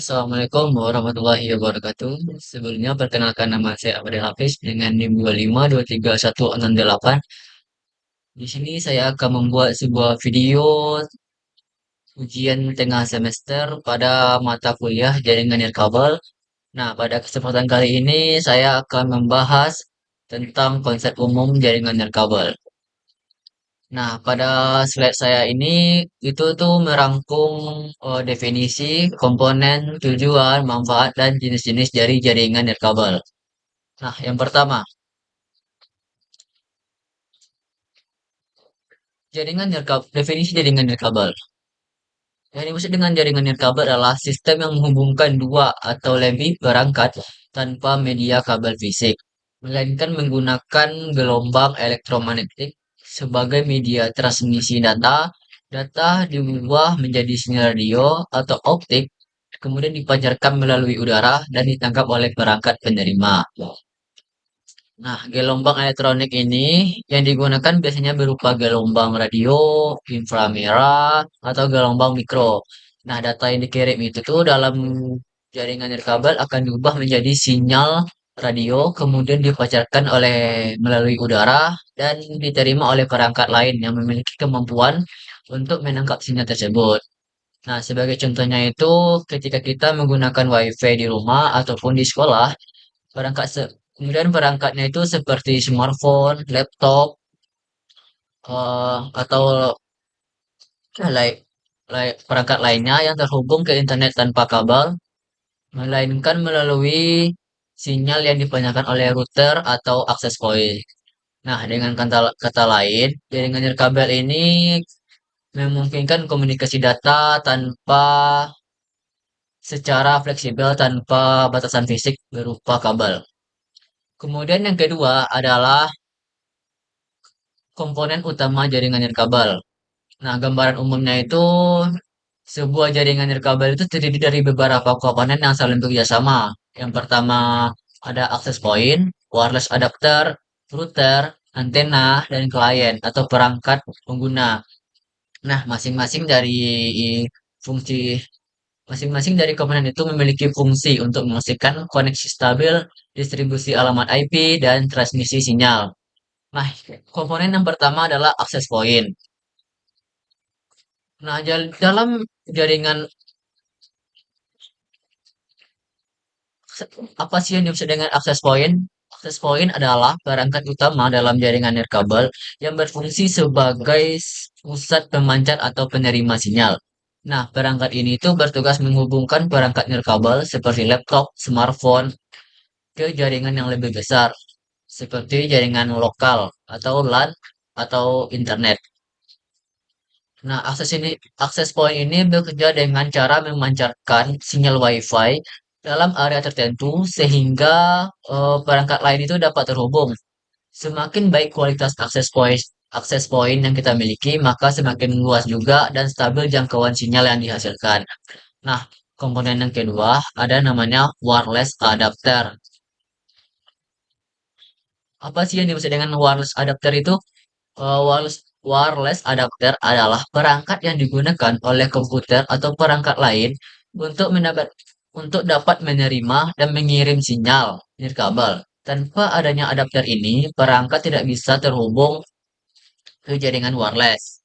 Assalamualaikum warahmatullahi wabarakatuh. Sebelumnya perkenalkan nama saya Abdel Hafiz dengan NIM 2523168. Di sini saya akan membuat sebuah video ujian tengah semester pada mata kuliah jaringan nirkabel. Nah, pada kesempatan kali ini saya akan membahas tentang konsep umum jaringan nirkabel. Nah, pada slide saya ini itu tuh merangkum definisi, komponen, tujuan, manfaat, dan jenis-jenis dari jaringan nirkabel. Nah, yang pertama, definisi jaringan nirkabel. Yang dimaksud dengan jaringan nirkabel adalah sistem yang menghubungkan dua atau lebih perangkat tanpa media kabel fisik, melainkan menggunakan gelombang elektromagnetik sebagai media transmisi data. Data diubah menjadi sinyal radio atau optik, kemudian dipancarkan melalui udara dan ditangkap oleh perangkat penerima. Nah, gelombang elektronik ini yang digunakan biasanya berupa gelombang radio, inframerah, atau gelombang mikro. Nah, data yang dikirim itu tuh dalam jaringan nirkabel akan diubah menjadi sinyal radio, kemudian dipancarkan melalui udara dan diterima oleh perangkat lain yang memiliki kemampuan untuk menangkap sinyal tersebut. Nah, sebagai contohnya itu ketika kita menggunakan WiFi di rumah ataupun di sekolah, kemudian perangkatnya itu seperti smartphone, laptop, atau perangkat lainnya yang terhubung ke internet tanpa kabel, melainkan melalui sinyal yang dipancarkan oleh router atau access point. Nah, dengan kata lain, jaringan nirkabel ini memungkinkan komunikasi data secara fleksibel tanpa batasan fisik berupa kabel. Kemudian yang kedua adalah komponen utama jaringan nirkabel. Nah, gambaran umumnya itu sebuah jaringan nirkabel itu terdiri dari beberapa komponen yang saling bekerjasama. Yang pertama ada access point, wireless adapter, router, antena, dan klien atau perangkat pengguna. Nah, fungsi masing-masing dari komponen itu memiliki fungsi untuk memastikan koneksi stabil, distribusi alamat IP, dan transmisi sinyal. Nah, komponen yang pertama adalah access point. Nah, dalam jaringan apa sih yang dimaksud dengan access point? Access point adalah perangkat utama dalam jaringan nirkabel yang berfungsi sebagai pusat pemancar atau penerima sinyal. Nah, perangkat ini tuh bertugas menghubungkan perangkat nirkabel seperti laptop, smartphone ke jaringan yang lebih besar, seperti jaringan lokal atau LAN atau internet. Nah, akses point ini bekerja dengan cara memancarkan sinyal WiFi dalam area tertentu sehingga perangkat lain itu dapat terhubung. Semakin baik kualitas akses point yang kita miliki, maka semakin luas juga dan stabil jangkauan sinyal yang dihasilkan. Nah, komponen yang kedua ada namanya wireless adapter. Apa sih yang dimaksud dengan wireless adapter itu? Wireless adapter adalah perangkat yang digunakan oleh komputer atau perangkat lain untuk dapat menerima dan mengirim sinyal nirkabel. Tanpa adanya adapter ini, perangkat tidak bisa terhubung ke jaringan wireless.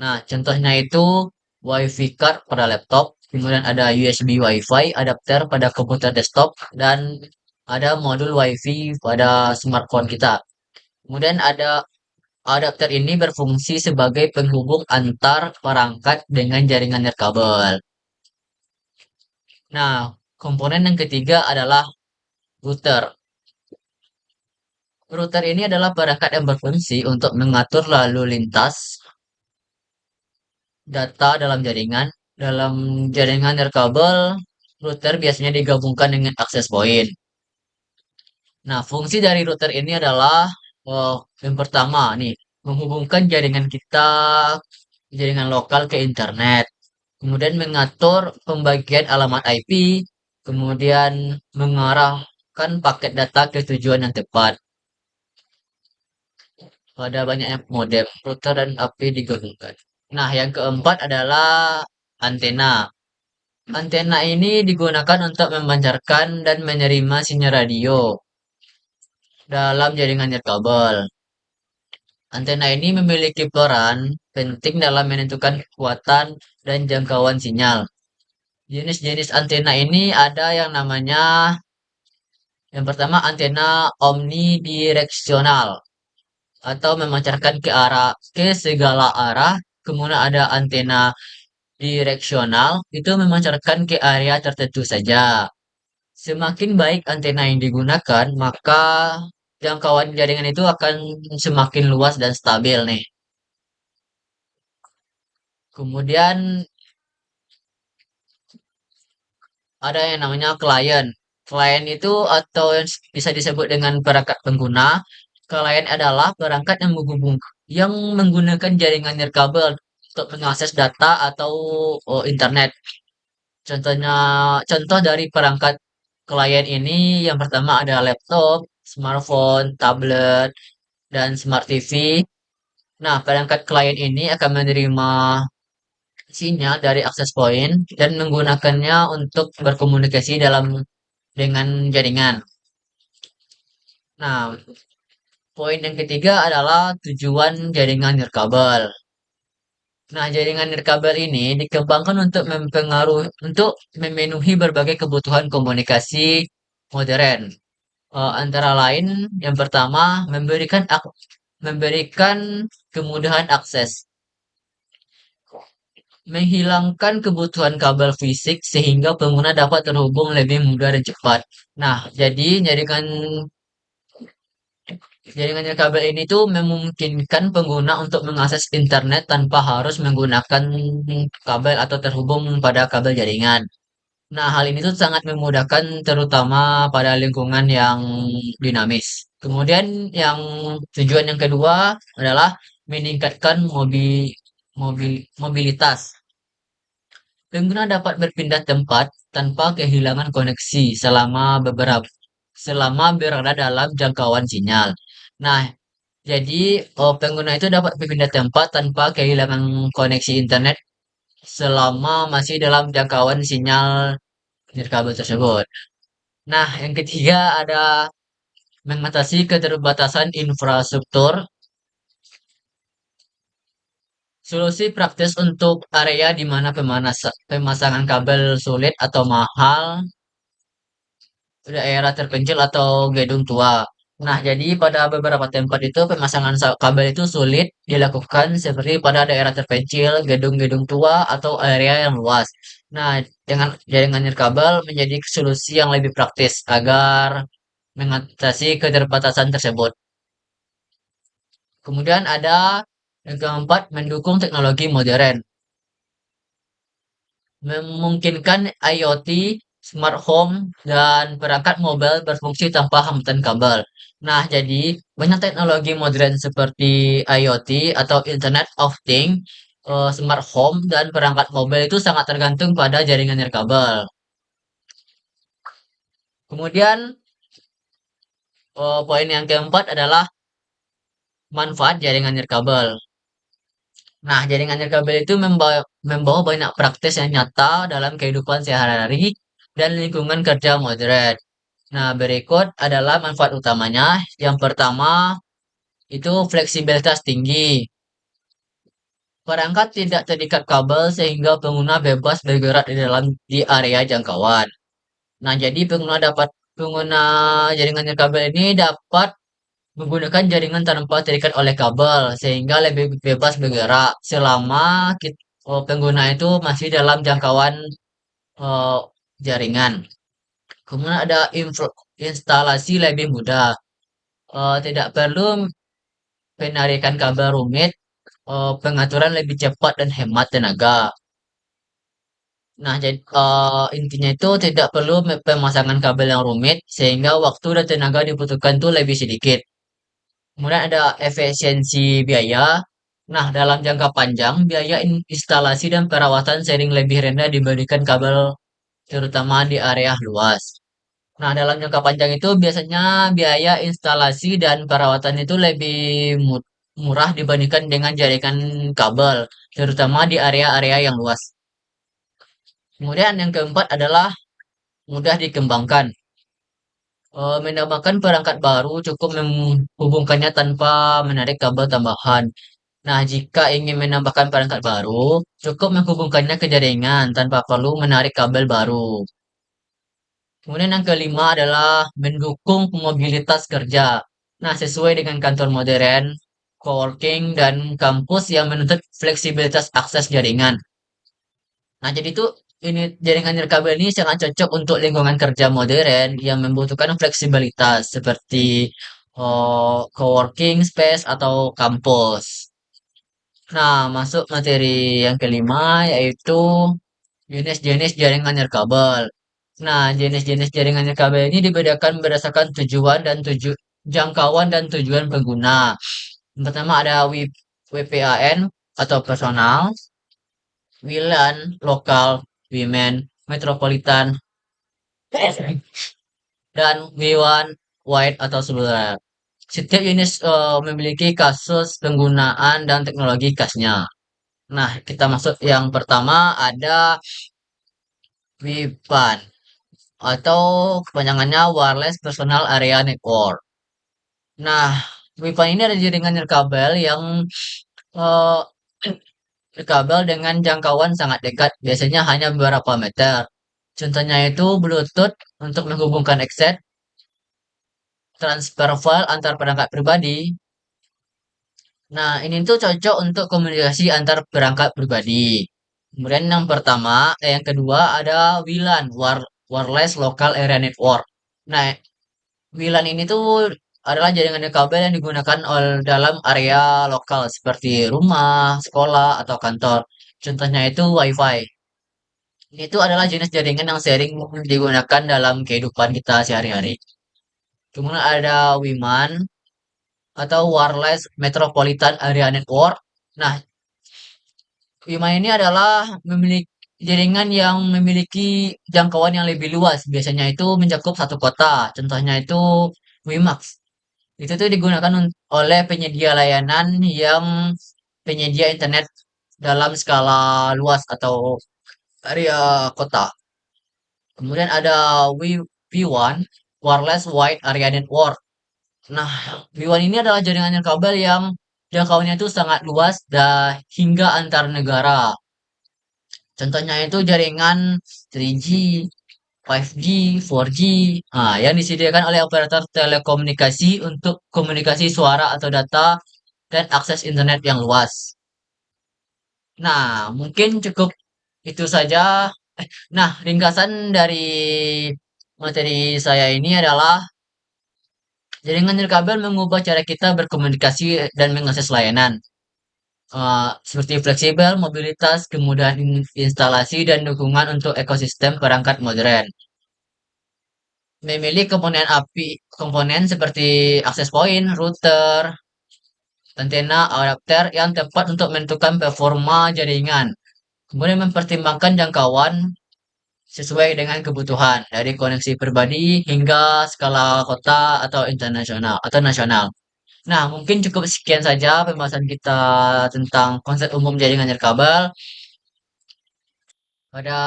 Nah, contohnya itu WiFi card pada laptop, kemudian ada USB WiFi adapter pada komputer desktop, dan ada modul WiFi pada smartphone kita. Kemudian adapter ini berfungsi sebagai penghubung antar perangkat dengan jaringan nirkabel. Nah, komponen yang ketiga adalah router. Router ini adalah perangkat yang berfungsi untuk mengatur lalu lintas data dalam jaringan. Dalam jaringan nirkabel, router biasanya digabungkan dengan access point. Nah, fungsi dari router ini adalah yang pertama nih, menghubungkan jaringan lokal ke internet. Kemudian mengatur pembagian alamat IP, kemudian mengarahkan paket data ke tujuan yang tepat. Pada banyaknya modem, router dan AP digabungkan. Nah, yang keempat adalah antena. Antena ini digunakan untuk memancarkan dan menerima sinyal radio dalam jaringan nirkabel. Antena ini memiliki peran penting dalam menentukan kekuatan dan jangkauan sinyal. Jenis-jenis antena ini ada yang namanya, yang pertama antena omnidireksional atau memancarkan ke segala arah. Kemudian ada antena direksional itu memancarkan ke area tertentu saja. Semakin baik antena yang digunakan, maka jangkauan jaringan itu akan semakin luas dan stabil nih. Kemudian ada yang namanya klien. Klien itu atau yang bisa disebut dengan perangkat pengguna. Klien adalah perangkat yang menggunakan jaringan nirkabel untuk mengakses data atau internet. Contohnya, contoh dari perangkat klien ini yang pertama ada laptop, smartphone, tablet, dan smart TV. Nah, perangkat klien ini akan menerima sinyal dari access point dan menggunakannya untuk berkomunikasi dengan jaringan. Nah, poin yang ketiga adalah tujuan jaringan nirkabel. Nah, jaringan nirkabel ini dikembangkan untuk memenuhi berbagai kebutuhan komunikasi modern. Antara lain, yang pertama memberikan kemudahan akses, menghilangkan kebutuhan kabel fisik sehingga pengguna dapat terhubung lebih mudah dan cepat. Nah, jadi jaringan kabel ini tuh memungkinkan pengguna untuk mengakses internet tanpa harus menggunakan kabel atau terhubung pada kabel jaringan. Nah, hal ini tuh sangat memudahkan terutama pada lingkungan yang dinamis. Kemudian tujuan yang kedua adalah meningkatkan mobilitas. Pengguna dapat berpindah tempat tanpa kehilangan koneksi selama berada dalam jangkauan sinyal. Nah, jadi pengguna itu dapat berpindah tempat tanpa kehilangan koneksi internet selama masih dalam jangkauan sinyal nirkabel tersebut. Nah, yang ketiga ada mengatasi keterbatasan infrastruktur. Solusi praktis untuk area di mana pemasangan kabel sulit atau mahal, daerah terpencil atau gedung tua. Nah, jadi pada beberapa tempat itu pemasangan kabel itu sulit dilakukan seperti pada daerah terpencil, gedung-gedung tua, atau area yang luas. Nah, dengan jaringan nirkabel menjadi solusi yang lebih praktis agar mengatasi keterbatasan tersebut. Kemudian ada yang keempat, mendukung teknologi modern. Memungkinkan IoT, smart home, dan perangkat mobile berfungsi tanpa hambatan kabel. Nah, jadi banyak teknologi modern seperti IoT atau Internet of Things, smart home, dan perangkat mobile itu sangat tergantung pada jaringan nirkabel. Kemudian, poin yang keempat adalah manfaat jaringan nirkabel. Nah, jaringan nirkabel itu membawa banyak praktis yang nyata dalam kehidupan sehari-hari dan lingkungan kerja modern. Nah, berikut adalah manfaat utamanya. Yang pertama, itu fleksibilitas tinggi. Perangkat tidak terikat kabel sehingga pengguna bebas bergerak di area jangkauan. Nah, jadi pengguna jaringan nirkabel ini dapat menggunakan jaringan tanpa terikat oleh kabel sehingga lebih bebas bergerak selama pengguna itu masih dalam jangkauan eh, jaringan. Kemudian ada instalasi lebih mudah. Tidak perlu penarikan kabel rumit, pengaturan lebih cepat dan hemat tenaga. Nah, jadi intinya itu tidak perlu pemasangan kabel yang rumit sehingga waktu dan tenaga dibutuhkan tuh lebih sedikit. Kemudian ada efisiensi biaya. Nah, dalam jangka panjang, biaya instalasi dan perawatan sering lebih rendah dibandingkan kabel, terutama di area luas. Nah, dalam jangka panjang itu biasanya biaya instalasi dan perawatan itu lebih murah dibandingkan dengan jaringan kabel, terutama di area-area yang luas. Kemudian yang keempat adalah mudah dikembangkan. Menambahkan perangkat baru cukup menghubungkannya tanpa menarik kabel tambahan. Nah, jika ingin menambahkan perangkat baru, cukup menghubungkannya ke jaringan tanpa perlu menarik kabel baru. Kemudian yang kelima adalah mendukung mobilitas kerja. Nah, sesuai dengan kantor modern, coworking, dan kampus yang menuntut fleksibilitas akses jaringan. Nah, jadi tuh ini jaringan nirkabel ini sangat cocok untuk lingkungan kerja modern yang membutuhkan fleksibilitas seperti coworking space atau kampus. Nah, masuk materi yang kelima yaitu jenis-jenis jaringan nirkabel. Nah, jenis-jenis jaringan nirkabel ini dibedakan berdasarkan tujuan dan jangkauan dan tujuan pengguna. Yang pertama ada WPAN atau personal, WLAN, lokal, women, metropolitan, dan W1 wide atau seluler. Setiap jenis memiliki kasus penggunaan dan teknologi khasnya. Nah, kita masuk yang pertama ada WPAN atau kepanjangannya Wireless Personal Area Network. Nah, WPAN ini ada jaringan nirkabel yang eh, berkabel dengan jangkauan sangat dekat, biasanya hanya beberapa meter. Contohnya itu Bluetooth untuk menghubungkan headset, transfer file antar perangkat pribadi. Nah, ini tuh cocok untuk komunikasi antar perangkat pribadi. Kemudian yang kedua ada WLAN, Wireless Local Area Network. Nah, WLAN ini tuh adalah jaringan kabel yang digunakan dalam area lokal seperti rumah, sekolah, atau kantor. Contohnya itu WiFi. Itu adalah jenis jaringan yang sering digunakan dalam kehidupan kita sehari-hari. Kemudian ada WiMAN atau Wireless Metropolitan Area Network. Nah, WiMAN ini adalah memiliki jaringan yang memiliki jangkauan yang lebih luas. Biasanya itu mencakup satu kota. Contohnya itu WiMAX. Itu tuh digunakan oleh penyedia layanan yang penyedia internet dalam skala luas atau area kota. Kemudian ada V1, Wireless Wide Area Network. Nah, V1 ini adalah jaringan kabel yang jangkauannya itu sangat luas dan hingga antar negara. Contohnya itu jaringan 3G, 5G, 4G, nah, yang disediakan oleh operator telekomunikasi untuk komunikasi suara atau data dan akses internet yang luas. Nah, mungkin cukup itu saja. Nah, ringkasan dari materi saya ini adalah jaringan nirkabel mengubah cara kita berkomunikasi dan mengakses layanan. Seperti fleksibel, mobilitas, kemudahan instalasi, dan dukungan untuk ekosistem perangkat modern. Memilih komponen seperti akses point, router, antena, adapter yang tepat untuk menentukan performa jaringan. Kemudian mempertimbangkan jangkauan sesuai dengan kebutuhan dari koneksi pribadi hingga skala kota atau internasional atau nasional. Nah, mungkin cukup sekian saja pembahasan kita tentang konsep umum jaringan nirkabel. Pada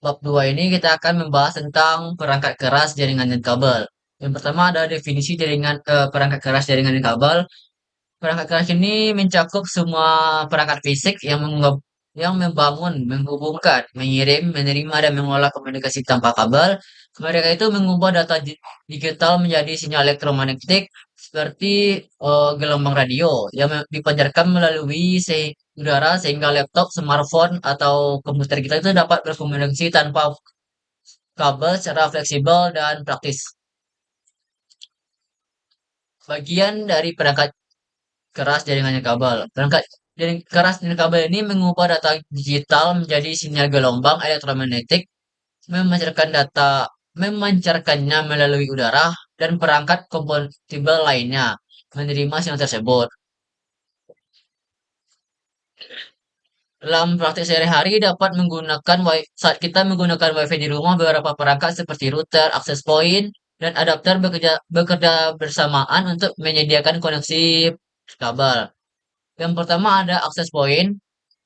bab 2 ini kita akan membahas tentang perangkat keras jaringan nirkabel. Yang pertama ada definisi perangkat keras jaringan nirkabel. Perangkat keras ini mencakup semua perangkat fisik yang membangun, menghubungkan, mengirim, menerima, dan mengolah komunikasi tanpa kabel. Mereka itu mengubah data digital menjadi sinyal elektromagnetik seperti gelombang radio yang dipancarkan melalui udara sehingga laptop, smartphone, atau komputer kita itu dapat berkomunikasi tanpa kabel secara fleksibel dan praktis. Bagian dari perangkat keras jaringannya kabel. Perangkat jaring keras jaringan kabel ini mengubah data digital menjadi sinyal gelombang elektromagnetik, memancarkannya melalui udara dan perangkat kompatibel lainnya menerima sinyal tersebut. Dalam praktik sehari-hari saat kita menggunakan WiFi di rumah, beberapa perangkat seperti router, access point, dan adapter bekerja bersamaan untuk menyediakan koneksi kabel. Yang pertama ada access point.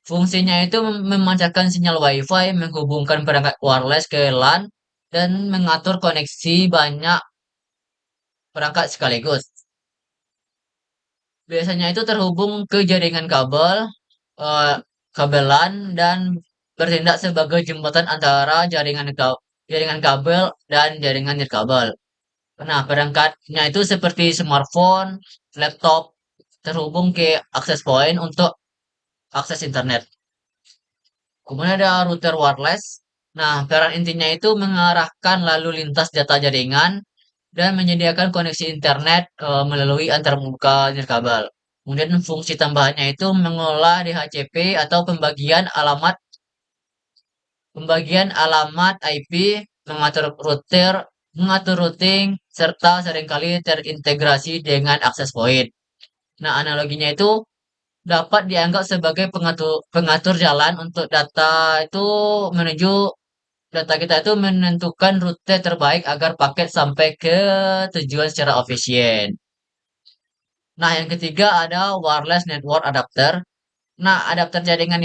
Fungsinya itu memancarkan sinyal Wi-Fi, menghubungkan perangkat wireless ke LAN, dan mengatur koneksi banyak perangkat sekaligus. Biasanya itu terhubung ke jaringan kabel, eh, kabel LAN, dan bertindak sebagai jembatan antara jaringan kabel dan jaringan nirkabel. Nah, perangkatnya itu seperti smartphone, laptop, terhubung ke access point untuk akses internet. Kemudian ada router wireless. Nah, peran intinya itu mengarahkan lalu lintas data jaringan dan menyediakan koneksi internet melalui antarmuka nirkabel. Kemudian fungsi tambahannya itu mengolah DHCP atau pembagian alamat IP, mengatur routing, serta seringkali terintegrasi dengan akses point. Nah, analoginya itu dapat dianggap sebagai pengatur jalan untuk menuju data kita itu menentukan rute terbaik agar paket sampai ke tujuan secara efisien. Nah, yang ketiga ada wireless network adapter. Nah, adapter jaringan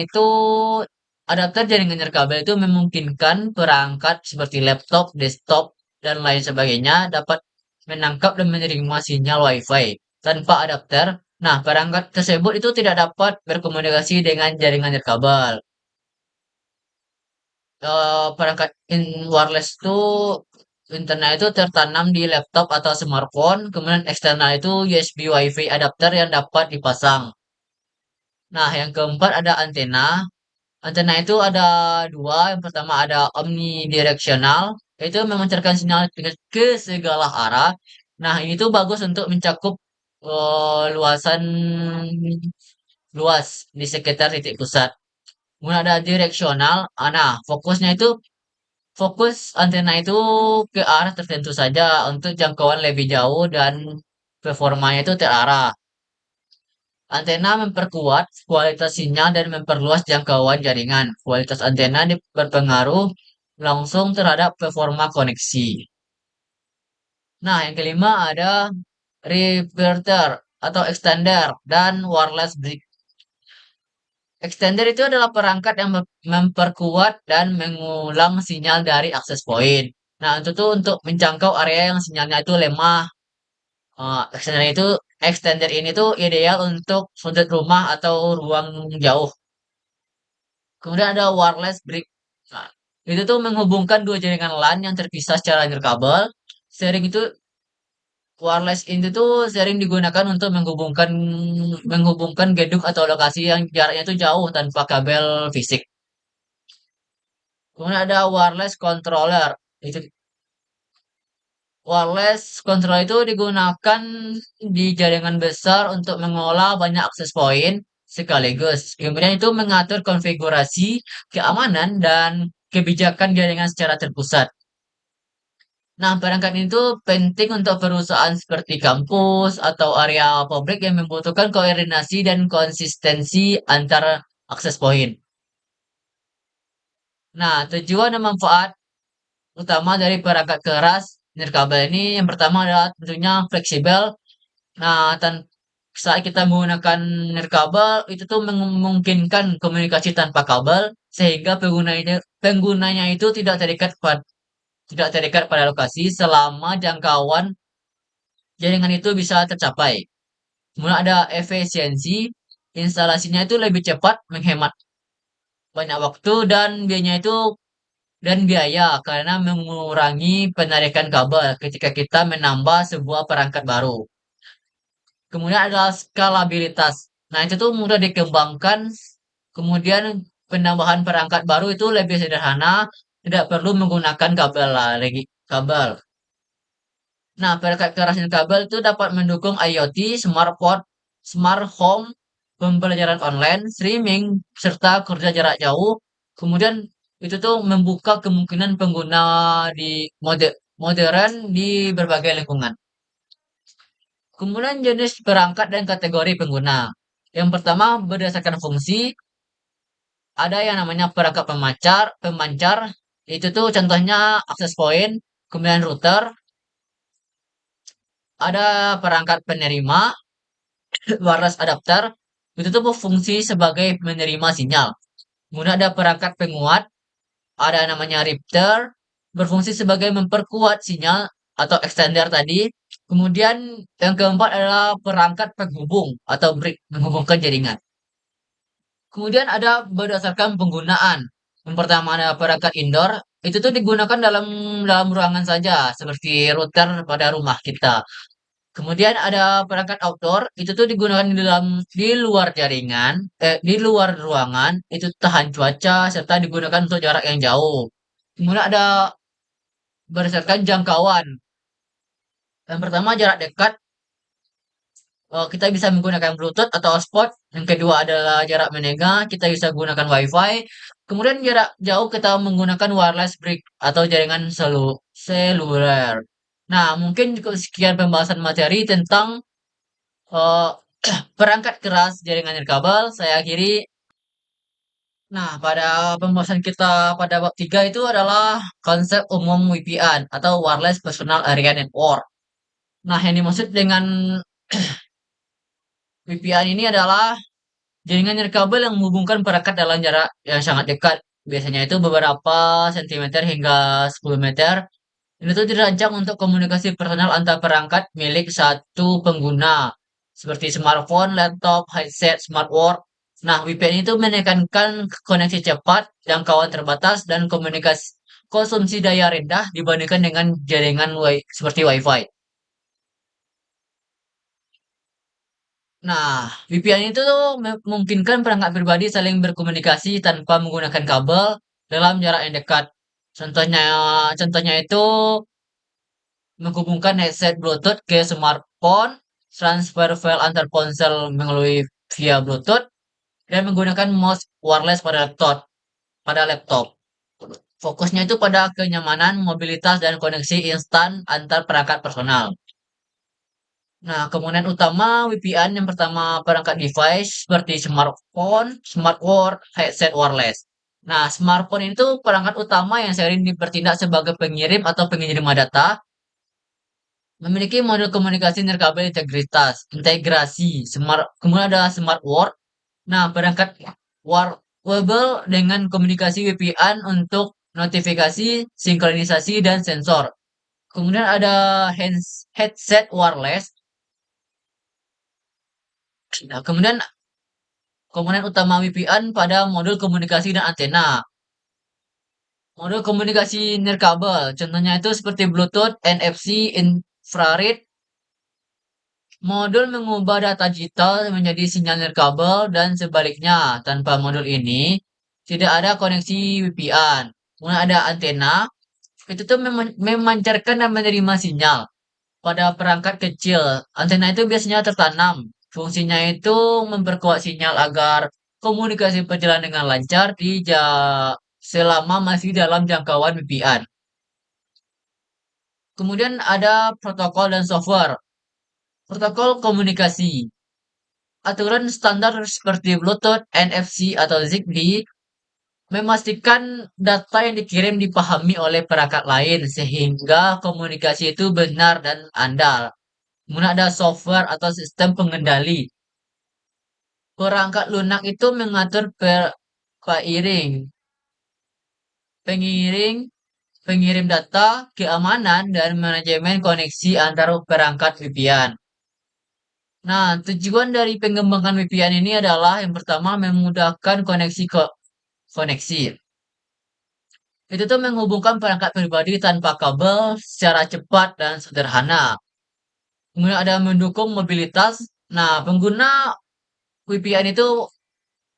nirkabel itu memungkinkan perangkat seperti laptop, desktop, dan lain sebagainya dapat menangkap dan menerima sinyal Wi-Fi. Tanpa adapter, nah perangkat tersebut itu tidak dapat berkomunikasi dengan jaringan nirkabel. Perangkat wireless itu internal itu tertanam di laptop atau smartphone, kemudian eksternal itu USB Wi-Fi adapter yang dapat dipasang. Nah, yang keempat ada antena. Antena itu ada dua. Yang pertama ada omnidirectional, yaitu memancarkan sinyal ke segala arah. Nah, ini tuh bagus untuk mencakup luasan luas di sekitar titik pusat. Kemudian ada direksional. Nah, fokus antena itu ke arah tertentu saja untuk jangkauan lebih jauh dan performanya itu terarah. Antena memperkuat kualitas sinyal dan memperluas jangkauan jaringan. Kualitas antena berpengaruh langsung terhadap performa koneksi. Nah, yang kelima ada reverter atau extender dan wireless bridge. Extender itu adalah perangkat yang memperkuat dan mengulang sinyal dari akses point. Nah, untuk menjangkau area yang sinyalnya itu lemah. Extender ini tuh ideal untuk sudut rumah atau ruang jauh. Kemudian ada wireless brick. Nah, itu tuh menghubungkan dua jaringan LAN yang terpisah secara nirkabel. Sharing itu Wireless itu tuh sering digunakan untuk menghubungkan gedung atau lokasi yang jaraknya itu jauh tanpa kabel fisik. Kemudian ada wireless controller. Itu wireless controller itu digunakan di jaringan besar untuk mengolah banyak akses point sekaligus. Kemudian itu mengatur konfigurasi, keamanan, dan kebijakan jaringan secara terpusat. Nah, perangkat itu penting untuk perusahaan seperti kampus atau area publik yang membutuhkan koordinasi dan konsistensi antara akses point. Nah, tujuan dan manfaat utama dari perangkat keras nirkabel ini yang pertama adalah tentunya fleksibel. Nah, saat kita menggunakan nirkabel itu tuh memungkinkan komunikasi tanpa kabel sehingga penggunanya itu tidak terikat pada lokasi selama jangkauan jaringan itu bisa tercapai. Kemudian ada efisiensi, instalasinya itu lebih cepat, menghemat banyak waktu dan biaya karena mengurangi penarikan kabel ketika kita menambah sebuah perangkat baru. Kemudian ada skalabilitas. Nah, itu tuh mudah dikembangkan. Kemudian penambahan perangkat baru itu lebih sederhana, tidak perlu menggunakan kabel. Nah, perangkat keras kabel itu dapat mendukung IoT, smart home, pembelajaran online, streaming, serta kerja jarak jauh. Kemudian itu tuh membuka kemungkinan pengguna modern di berbagai lingkungan. Kemudian jenis perangkat dan kategori pengguna. Yang pertama berdasarkan fungsi, ada yang namanya perangkat pemancar, itu tuh contohnya access point, kemudian router, ada perangkat penerima, wireless adapter, Itu tuh berfungsi sebagai menerima sinyal. Kemudian ada perangkat penguat, ada namanya Ripter, berfungsi sebagai memperkuat sinyal atau extender tadi. Kemudian yang keempat adalah perangkat penghubung atau brick, menghubungkan jaringan. Kemudian ada berdasarkan penggunaan. Yang pertama ada perangkat indoor, itu tuh digunakan dalam dalam ruangan saja, seperti router pada rumah kita. Kemudian ada perangkat outdoor, itu tuh digunakan di luar jaringan, di luar ruangan, itu tahan cuaca serta digunakan untuk jarak yang jauh. Kemudian ada berdasarkan jangkauan. Yang pertama jarak dekat, kita bisa menggunakan Bluetooth atau hotspot. Yang kedua adalah jarak menengah, kita bisa gunakan WiFi. Kemudian jarak jauh kita menggunakan wireless brick atau jaringan seluler. Nah, mungkin cukup sekian pembahasan materi tentang eh, perangkat keras jaringan nirkabel. Saya akhiri. Nah, pada pembahasan kita pada bab 3 itu adalah konsep umum WPN atau Wireless Personal Area Network. Nah, yang dimaksud dengan VPN ini adalah jaringan nirkabel yang menghubungkan perangkat dalam jarak yang sangat dekat. Biasanya itu beberapa sentimeter hingga 10 meter. Ini tuh dirancang untuk komunikasi personal antar perangkat milik satu pengguna. Seperti smartphone, laptop, headset, smartwatch. Nah, VPN itu menekankan koneksi cepat, jangkauan terbatas, dan komunikasi konsumsi daya rendah dibandingkan dengan jaringan seperti WiFi. Nah, VPN itu tuh memungkinkan perangkat pribadi saling berkomunikasi tanpa menggunakan kabel dalam jarak yang dekat. Contohnya, contohnya itu menghubungkan headset Bluetooth ke smartphone, transfer file antar ponsel melalui via Bluetooth, dan menggunakan mouse wireless pada laptop. Fokusnya itu pada kenyamanan, mobilitas, dan koneksi instan antar perangkat personal. Nah, kemudian utama VPN yang pertama perangkat device seperti smartphone, smartwatch, headset wireless. Nah, smartphone itu perangkat utama yang sering dipertindak sebagai pengirim atau pengirim data, memiliki model komunikasi nirkabel integrasi, kemudian ada smartwatch. Nah, perangkat wearable dengan komunikasi VPN untuk notifikasi, sinkronisasi, dan sensor. Kemudian ada headset wireless. Nah, kemudian komponen utama VPN pada modul komunikasi dan antena. Modul komunikasi nirkabel, contohnya itu seperti Bluetooth, NFC, infrared. Modul mengubah data digital menjadi sinyal nirkabel dan sebaliknya. Tanpa modul ini, tidak ada koneksi VPN. Kemudian ada antena, itu tuh memancarkan dan menerima sinyal pada perangkat kecil. Antena itu biasanya tertanam. Fungsinya itu memperkuat sinyal agar komunikasi berjalan dengan lancar selama masih dalam jangkauan VPN. Kemudian ada protokol dan software. Protokol komunikasi. Aturan standar seperti Bluetooth, NFC, atau Zigbee memastikan data yang dikirim dipahami oleh perangkat lain sehingga komunikasi itu benar dan andal. Kemudian ada software atau sistem pengendali. Perangkat lunak itu mengatur pengiring, pengiring, pengirim data, keamanan, dan manajemen koneksi antar perangkat VPN. Nah, tujuan dari pengembangan VPN ini adalah yang pertama memudahkan koneksi. Itu tuh menghubungkan perangkat pribadi tanpa kabel secara cepat dan sederhana. Kemudian ada mendukung mobilitas. Nah, pengguna VPN itu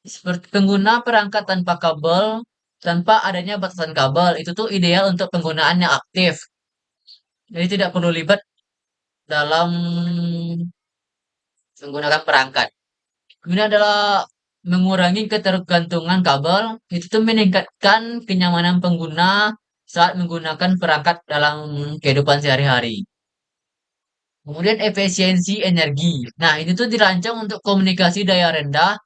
seperti pengguna perangkat tanpa kabel, tanpa adanya batasan kabel, itu tuh ideal untuk penggunaan yang aktif. Jadi tidak perlu libat dalam menggunakan perangkat. Kemudian adalah mengurangi ketergantungan kabel, itu tuh meningkatkan kenyamanan pengguna saat menggunakan perangkat dalam kehidupan sehari-hari. Kemudian efisiensi energi. Nah, ini tuh dirancang untuk komunikasi daya rendah,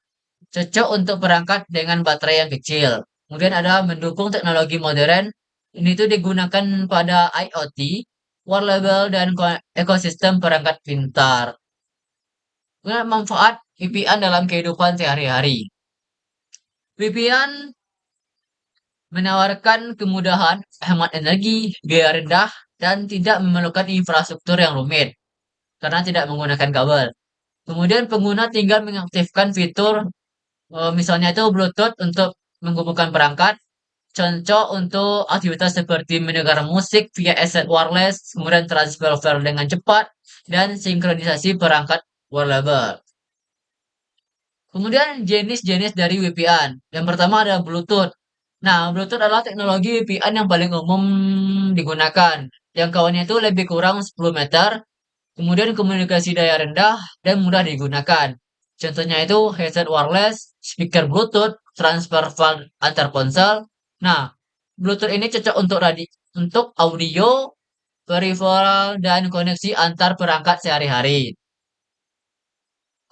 cocok untuk perangkat dengan baterai yang kecil. Kemudian ada mendukung teknologi modern. Ini tuh digunakan pada IoT, wearable, dan ekosistem perangkat pintar. Manfaat VPN dalam kehidupan sehari-hari. VPN menawarkan kemudahan, hemat energi, biaya rendah, dan tidak memerlukan infrastruktur yang rumit karena tidak menggunakan kabel. Kemudian pengguna tinggal mengaktifkan fitur misalnya itu Bluetooth untuk menghubungkan perangkat, contoh untuk aktivitas seperti mendengar musik via headset wireless, kemudian transfer file dengan cepat, dan sinkronisasi perangkat wearable. Kemudian jenis-jenis dari VPN. Yang pertama ada Bluetooth. Nah, Bluetooth adalah teknologi VPN yang paling umum digunakan. Jangkauannya itu lebih kurang 10 meter, kemudian komunikasi daya rendah dan mudah digunakan. Contohnya itu headset wireless, speaker Bluetooth, transfer file antar ponsel. Nah, Bluetooth ini cocok untuk audio, peripheral, dan koneksi antar perangkat sehari-hari.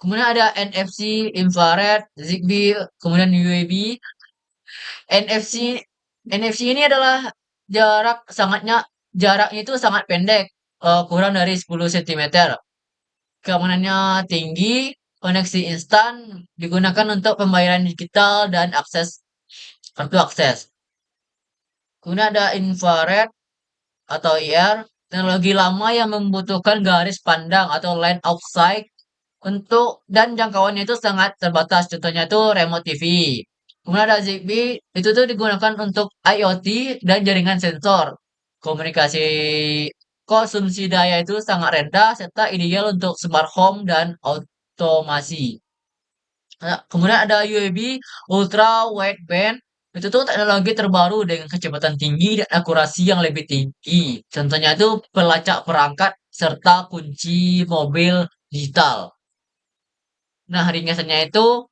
Kemudian ada NFC, infrared, Zigbee, kemudian UAV. NFC NFC ini adalah jaraknya itu sangat pendek, kurang dari 10 cm. Keamanannya tinggi, koneksi instan, digunakan untuk pembayaran digital dan kartu akses. Kemudian ada infrared atau IR, teknologi lama yang membutuhkan garis pandang atau line of sight dan jangkauannya itu sangat terbatas. Contohnya itu remote TV. Kemudian ada Zigbee, itu tuh digunakan untuk IoT dan jaringan sensor. Komunikasi konsumsi daya itu sangat rendah serta ideal untuk smart home dan otomasi. Nah, kemudian ada UAV, Ultra Wideband. Itu tuh teknologi terbaru dengan kecepatan tinggi dan akurasi yang lebih tinggi. Contohnya itu pelacak perangkat serta kunci mobil digital. Nah, ringkasannya itu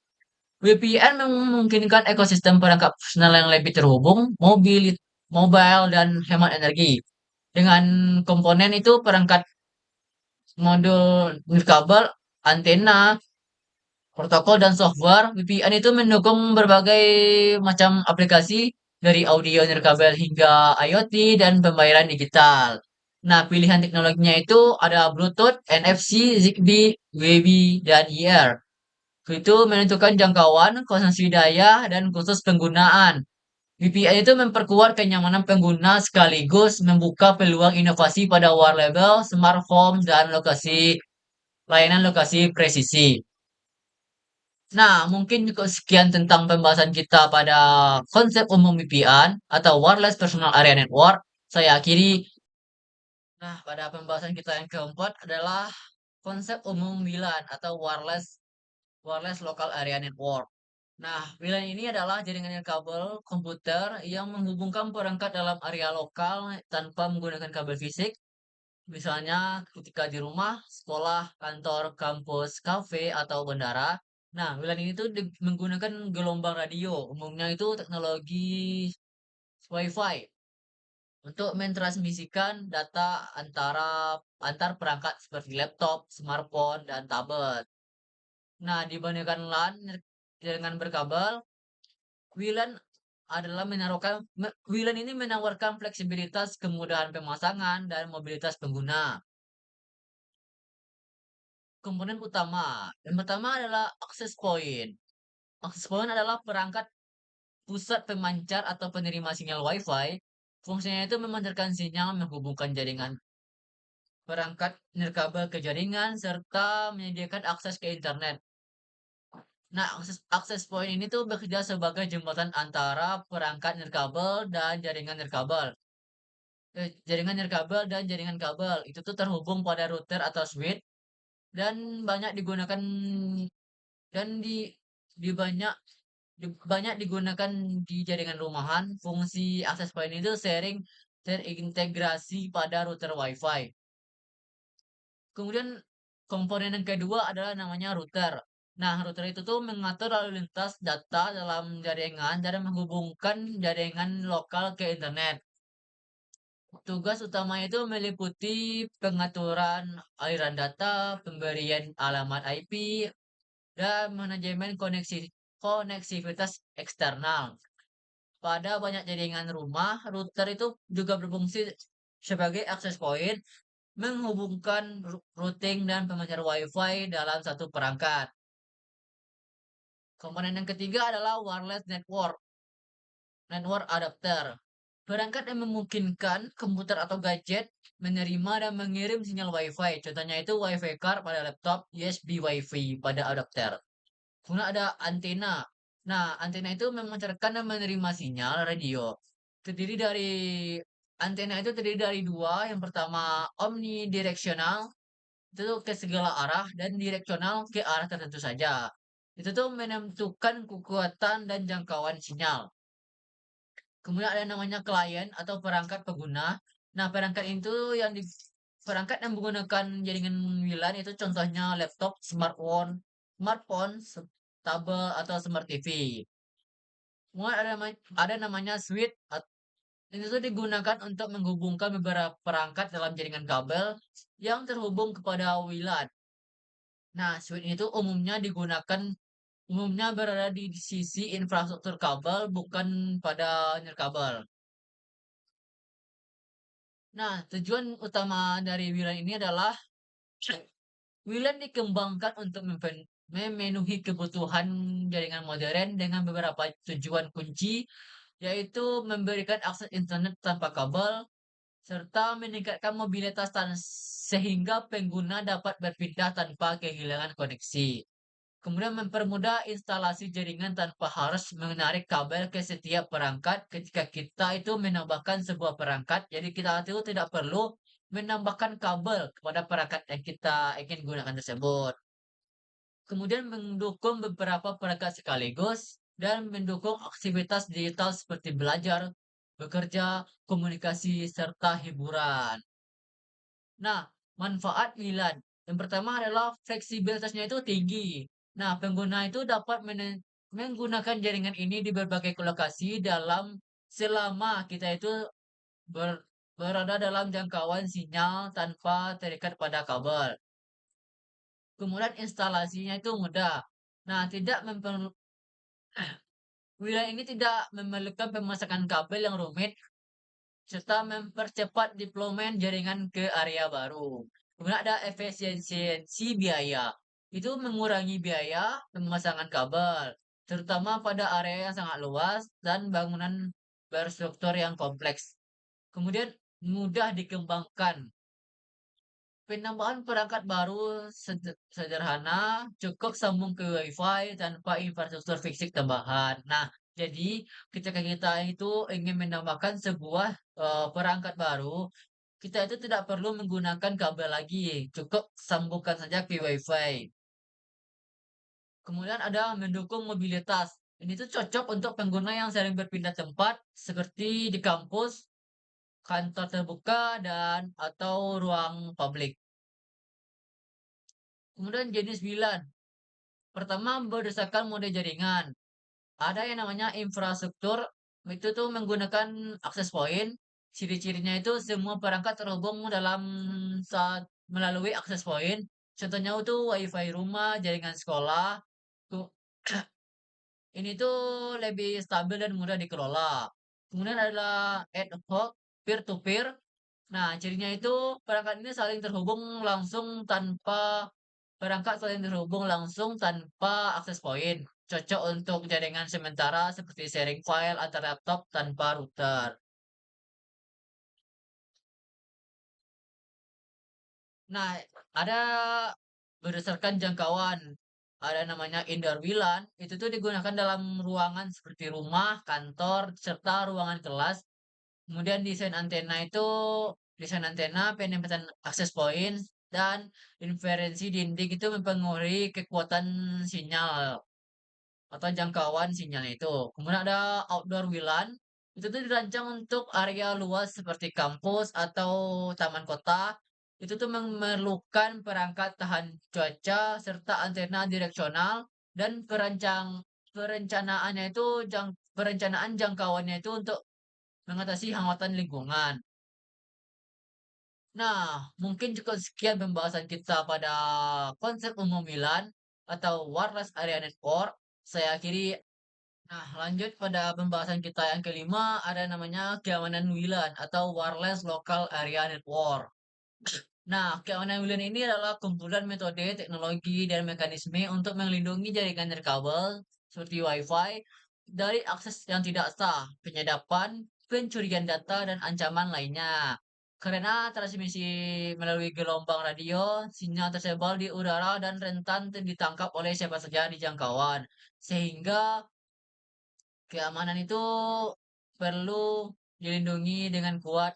VPN memungkinkan ekosistem perangkat personal yang lebih terhubung, mobile dan hemat energi. Dengan komponen itu perangkat modul nirkabel, antena, protokol dan software, VPN itu mendukung berbagai macam aplikasi dari audio nirkabel hingga IoT dan pembayaran digital. Nah, pilihan teknologinya itu ada Bluetooth, NFC, Zigbee, WiFi, dan IR. Itu menentukan jangkauan, konsumsi daya, dan khusus penggunaan. VPN itu memperkuat kenyamanan pengguna sekaligus membuka peluang inovasi pada wearable, smart home, dan layanan lokasi presisi. Nah, mungkin cukup sekian tentang pembahasan kita pada konsep umum VPN atau Wireless Personal Area Network. Saya akhiri. Nah, pada pembahasan kita yang keempat adalah konsep umum WLAN atau Wireless Local Area Network. Nah, WLAN ini adalah jaringan kabel komputer yang menghubungkan perangkat dalam area lokal tanpa menggunakan kabel fisik. Misalnya ketika di rumah, sekolah, kantor, kampus, kafe, atau bandara. Nah, WLAN ini tuh menggunakan gelombang radio. Umumnya itu teknologi Wi-Fi untuk mentransmisikan data antar perangkat seperti laptop, smartphone, dan tablet. Nah, dibandingkan LAN jaringan berkabel, WLAN WLAN ini menawarkan fleksibilitas, kemudahan pemasangan, dan mobilitas pengguna. Komponen utama. Yang pertama adalah access point. Access point adalah perangkat pusat pemancar atau penerima sinyal Wi-Fi. Fungsinya itu memancarkan sinyal menghubungkan jaringan perangkat nirkabel ke jaringan serta menyediakan akses ke internet. Nah, akses point ini tuh bekerja sebagai jembatan antara perangkat nirkabel dan jaringan nirkabel. Jaringan nirkabel dan jaringan kabel itu tuh terhubung pada router atau switch dan banyak digunakan dan di banyak banyak digunakan di jaringan rumahan. Fungsi akses point itu terintegrasi pada router Wi-Fi. Kemudian komponen yang kedua adalah namanya router. Nah, router itu tuh mengatur lalu lintas data dalam jaringan dan menghubungkan jaringan lokal ke internet. Tugas utamanya itu meliputi pengaturan aliran data, pemberian alamat IP, dan manajemen koneksivitas eksternal. Pada banyak jaringan rumah, router itu juga berfungsi sebagai access point. menghubungkan routing dan pemancar WiFi dalam satu perangkat. Komponen yang ketiga adalah wireless network adapter. Perangkat yang memungkinkan komputer atau gadget menerima dan mengirim sinyal WiFi. Contohnya itu WiFi card pada laptop, USB WiFi pada adapter. Kemudian ada antena. Nah, antena itu memancarkan dan menerima sinyal radio. Terdiri dari Antena itu terdiri dari dua. Yang pertama omnidirectional, itu tuh ke segala arah, dan direksional ke arah tertentu saja. Itu tuh menentukan kekuatan dan jangkauan sinyal. Kemudian ada namanya klien atau perangkat pengguna. Nah, perangkat yang menggunakan jaringan WLAN itu contohnya laptop, smartphone, tablet atau smart TV. Kemudian ada namanya switch. Ini tuh digunakan untuk menghubungkan beberapa perangkat dalam jaringan kabel yang terhubung kepada WLAN. Nah, switch itu umumnya berada di sisi infrastruktur kabel, bukan pada nirkabel. Nah, tujuan utama dari WLAN ini adalah WLAN dikembangkan untuk memenuhi kebutuhan jaringan modern dengan beberapa tujuan kunci, yaitu memberikan akses internet tanpa kabel, serta meningkatkan mobilitas sehingga pengguna dapat berpindah tanpa kehilangan koneksi. Kemudian mempermudah instalasi jaringan tanpa harus menarik kabel ke setiap perangkat ketika kita itu menambahkan sebuah perangkat. Jadi kita itu tidak perlu menambahkan kabel kepada perangkat yang kita ingin gunakan tersebut. Kemudian mendukung beberapa perangkat sekaligus dan mendukung aktivitas digital seperti belajar, bekerja, komunikasi, serta hiburan. Nah, manfaat WLAN. Yang pertama adalah fleksibilitasnya itu tinggi. Nah, pengguna itu dapat menggunakan jaringan ini di berbagai lokasi selama kita itu berada dalam jangkauan sinyal tanpa terikat pada kabel. Kemudian instalasinya itu mudah. Nah, WLAN ini tidak memerlukan pemasangan kabel yang rumit serta mempercepat deployment jaringan ke area baru. Kemudian ada efisiensi biaya. Itu mengurangi biaya pemasangan kabel, terutama pada area yang sangat luas dan bangunan berstruktur yang kompleks. Kemudian mudah dikembangkan. Penambahan perangkat baru sederhana, cukup sambung ke WiFi tanpa infrastruktur fisik tambahan. Nah, jadi ketika kita itu ingin menambahkan sebuah perangkat baru, kita itu tidak perlu menggunakan kabel lagi, cukup sambungkan saja ke WiFi. Kemudian ada mendukung mobilitas. Ini tuh cocok untuk pengguna yang sering berpindah tempat, seperti di kampus, kantor terbuka, dan atau ruang publik. Kemudian jenis WLAN. Pertama, berdasarkan mode jaringan. Ada yang namanya infrastruktur, itu tuh menggunakan akses point. Ciri-cirinya itu semua perangkat terhubung dalam saat melalui akses point. Contohnya itu WiFi rumah, jaringan sekolah. Tuh, ini tuh lebih stabil dan mudah dikelola. Kemudian adalah ad hoc, peer-to-peer. Nah, cirinya itu perangkat saling terhubung langsung tanpa akses point. Cocok untuk jaringan sementara seperti sharing file antar laptop tanpa router. Nah, ada berdasarkan jangkauan. Ada namanya indoor WLAN, itu tuh digunakan dalam ruangan seperti rumah, kantor, serta ruangan kelas. Kemudian desain antena, penempatan akses point, dan inferensi dinding itu mempengaruhi kekuatan sinyal atau jangkauan sinyalnya itu. Kemudian ada outdoor WLAN, itu tuh dirancang untuk area luas seperti kampus atau taman kota. Itu tuh memerlukan perangkat tahan cuaca serta antena direksional dan perencanaannya itu perencanaan jangkauannya itu untuk mengatasi hambatan lingkungan. Nah, mungkin cukup sekian pembahasan kita pada konsep umum WLAN atau wireless area network. Saya akhiri. Nah, lanjut pada pembahasan kita yang kelima, ada namanya keamanan WLAN atau Wireless Local Area Network. Nah, keamanan WLAN ini adalah kumpulan metode, teknologi, dan mekanisme untuk melindungi jaringan nirkabel seperti Wi-Fi dari akses yang tidak sah, penyadapan, pencurian data, dan ancaman lainnya. Karena transmisi melalui gelombang radio, sinyal tersebar di udara dan rentan ditangkap oleh siapa saja di jangkauan. Sehingga keamanan itu perlu dilindungi dengan kuat.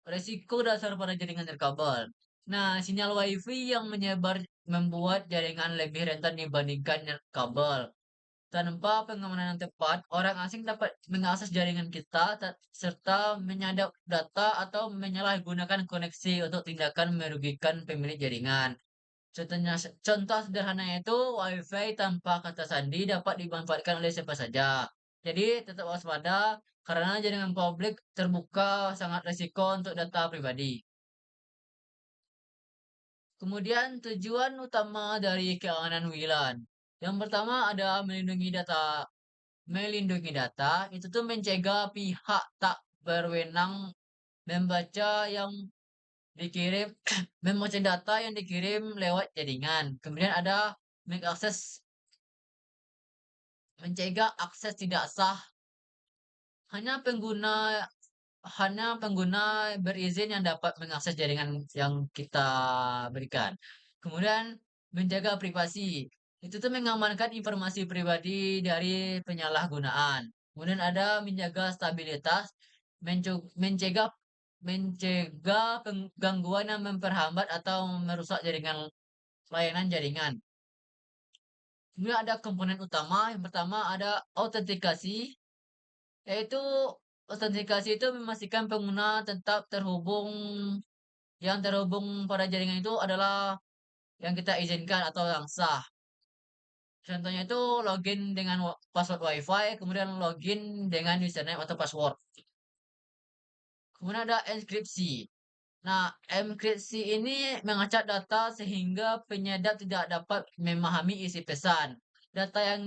Resiko dasar pada jaringan nirkabel. Nah, sinyal WiFi yang menyebar membuat jaringan lebih rentan dibandingkan nirkabel. Tanpa pengamanan yang tepat, orang asing dapat mengakses jaringan kita serta menyadap data atau menyalahgunakan koneksi untuk tindakan merugikan pemilik jaringan. Contohnya, contoh sederhananya itu WiFi tanpa kata sandi dapat dimanfaatkan oleh siapa saja. Jadi tetap waspada karena jaringan publik terbuka sangat risiko untuk data pribadi. Kemudian tujuan utama dari keamanan WLAN. Yang pertama ada melindungi data itu tuh mencegah pihak tak berwenang membaca yang dikirim membaca data yang dikirim lewat jaringan. Kemudian ada mengakses mencegah akses tidak sah hanya pengguna hanya pengguna berizin yang dapat mengakses jaringan yang kita berikan. Kemudian menjaga privasi. Itu tuh mengamankan informasi pribadi dari penyalahgunaan. Kemudian ada menjaga stabilitas, mencegah gangguan yang memperhambat atau merusak layanan jaringan. Kemudian ada komponen utama. Yang pertama ada autentikasi, yaitu autentikasi itu memastikan pengguna tetap terhubung, yang terhubung pada jaringan itu adalah yang kita izinkan atau yang sah. Contohnya itu login dengan password WiFi, kemudian login dengan username atau password. Kemudian ada enkripsi. Nah, enkripsi ini mengacak data sehingga penyadap tidak dapat memahami isi pesan. Data yang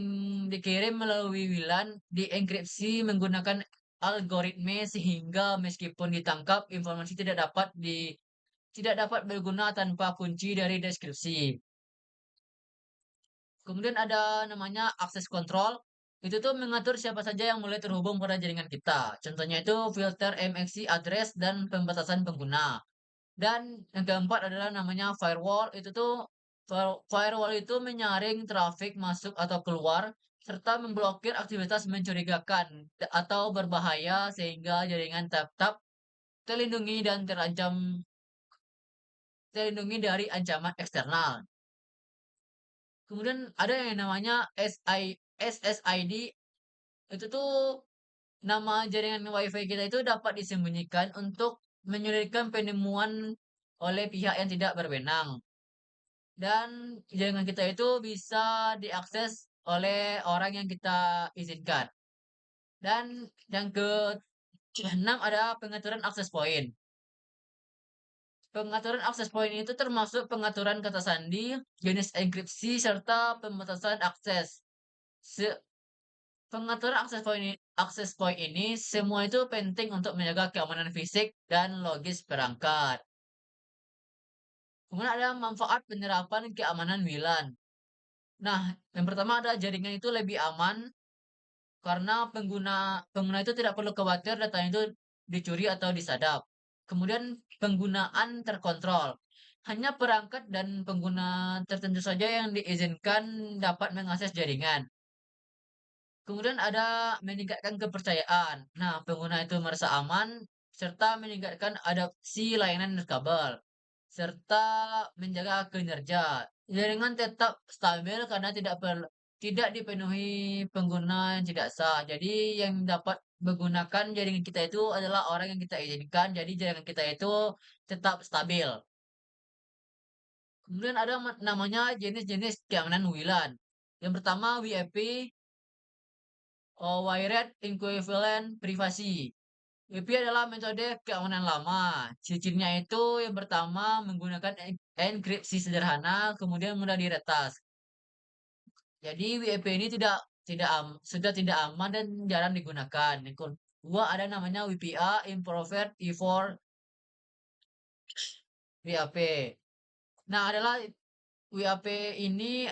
dikirim melalui WLAN dienkripsi menggunakan algoritme sehingga meskipun ditangkap, informasi tidak dapat berguna tanpa kunci dari deskripsi. Kemudian ada namanya akses kontrol. Itu tuh mengatur siapa saja yang mulai terhubung pada jaringan kita. Contohnya itu filter MAC address dan pembatasan pengguna. Dan yang keempat adalah namanya firewall. Itu tuh firewall itu menyaring trafik masuk atau keluar serta memblokir aktivitas mencurigakan atau berbahaya sehingga jaringan tetap terlindungi dan terlindungi dari ancaman eksternal. Kemudian ada yang namanya SSID. Itu tuh nama jaringan WiFi kita itu dapat disembunyikan untuk menyulitkan penemuan oleh pihak yang tidak berwenang. Dan jaringan kita itu bisa diakses oleh orang yang kita izinkan. Dan yang ke-6 ada pengaturan akses point. Pengaturan akses point itu termasuk pengaturan kata sandi, jenis enkripsi, serta pembatasan akses. Pengaturan akses point ini semua itu penting untuk menjaga keamanan fisik dan logis perangkat. Kemudian ada manfaat penerapan keamanan WLAN. Nah, yang pertama ada jaringan itu lebih aman karena pengguna itu tidak perlu khawatir datanya itu dicuri atau disadap. Kemudian penggunaan terkontrol. Hanya perangkat dan pengguna tertentu saja yang diizinkan dapat mengakses jaringan. Kemudian ada meningkatkan kepercayaan. Nah, pengguna itu merasa aman serta meningkatkan adopsi layanan nirkabel serta menjaga kinerja. Jaringan tetap stabil karena tidak dipenuhi pengguna yang tidak sah. Jadi yang dapat menggunakan jaringan kita itu adalah orang yang kita izinkan. Jadi jaringan kita itu tetap stabil. Kemudian ada namanya jenis-jenis keamanan WLAN. Yang pertama WIP, Wired Equivalent Privasi. WiFi adalah metode keamanan lama. Ciri-cirinya itu yang pertama menggunakan enkripsi sederhana, kemudian mudah diretas. Jadi WiFi ini sudah tidak aman dan jarang digunakan. Dua ada namanya WPA, Improved E4 WAP. Nah, adalah WAP ini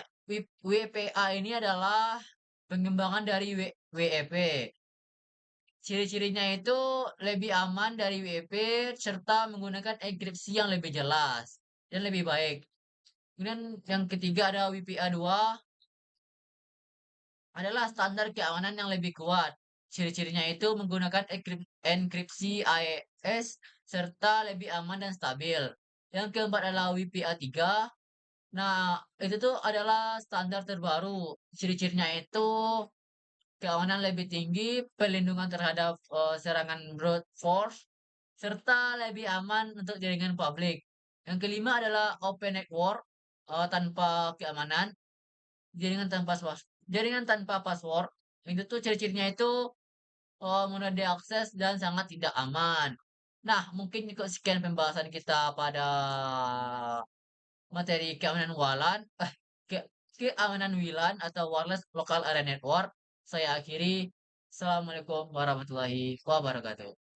WPA ini adalah pengembangan dari WEP. Ciri-cirinya itu lebih aman dari WEP serta menggunakan enkripsi yang lebih jelas dan lebih baik. Kemudian yang ketiga ada WPA 2 adalah standar keamanan yang lebih kuat. Ciri-cirinya itu menggunakan enkripsi AES serta lebih aman dan stabil. Yang keempat adalah WPA 3. Nah, itu tuh adalah standar terbaru. Ciri-cirinya itu keamanan lebih tinggi, perlindungan terhadap serangan brute force, serta lebih aman untuk jaringan publik. Yang kelima adalah open network tanpa keamanan, jaringan tanpa password. Itu tuh ciri-cirinya itu mudah diakses dan sangat tidak aman. Nah, mungkin ikut sekian pembahasan kita pada materi keamanan WLAN, ke keamanan WLAN atau wireless local area network. Saya akhiri. Assalamualaikum warahmatullahi wabarakatuh.